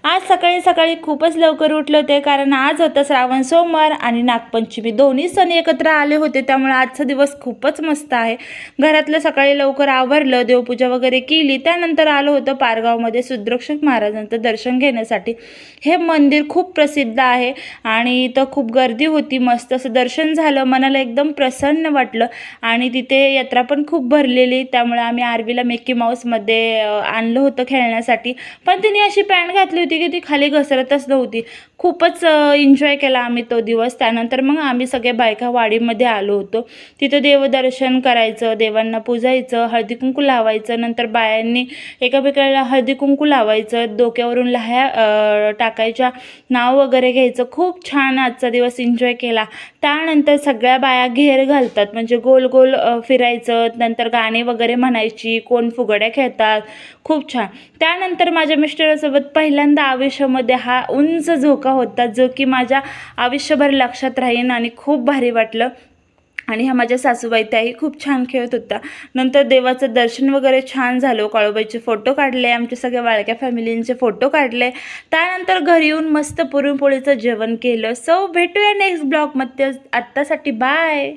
आज सकाळी सकाळी खूपच लवकर उठले होते, कारण आज होतं श्रावण सोमवार आणि नागपंचमी, दोन्ही सण एकत्र आले होते. त्यामुळे आजचा दिवस खूपच मस्त आहे. घरातलं सकाळी लवकर आवरलं, देवपूजा वगैरे केली. त्यानंतर आलो होतं पारगावमध्ये सिद्धोक्षक महाराजांचं दर्शन घेण्यासाठी. हे मंदिर खूप प्रसिद्ध आहे आणि इथं खूप गर्दी होती. मस्त असं दर्शन झालं, मनाला एकदम प्रसन्न वाटलं आणि तिथे यात्रा पण खूप भरलेली. त्यामुळे आम्ही आरवीला मिकी माऊसमध्ये आणलं होतं खेळण्यासाठी, पण तिने अशी पॅन्ट घातली होती की ती खाली घसरतच नव्हती. खूपच एन्जॉय केला आम्ही तो दिवस. त्यानंतर मग आम्ही सगळे बायका वाडीमध्ये आलो होतो. तिथं देवदर्शन करायचं, देवांना पूजायचं, हळदी कुंकू लावायचं. नंतर बायांनी एकामेकाला हळदी कुंकू लावायचं, डोक्यावरून लाह्या टाकायच्या, नाव वगैरे घ्यायचं. खूप छान आजचा दिवस एन्जॉय केला. त्यानंतर सगळ्या बाया घेर घालतात, म्हणजे गोल गोल फिरायचं. नंतर गाणी वगैरे म्हणायची, कोण फुगड्या खेळतात. खूप छान. त्यानंतर माझ्या मिस्टरांसोबत पहिल्यांदा आयुष्यामध्ये हा उंच झोका होता, जो की माझ्या आयुष्यभर लक्षात राहीन आणि खूप भारी वाटलं. आणि ह्या माझ्या सासूबाई, त्याही खूप छान खेळत होता. नंतर देवाचं दर्शन वगैरे छान झालं. काळूबाईचे फोटो काढले, आमच्या सगळ्या वाळक्या फॅमिलींचे फोटो काढले. त्यानंतर घरी येऊन मस्त पुरणपोळीचं जेवण केलं. सो भेटूया नेक्स्ट ब्लॉगमध्ये. आत्तासाठी बाय.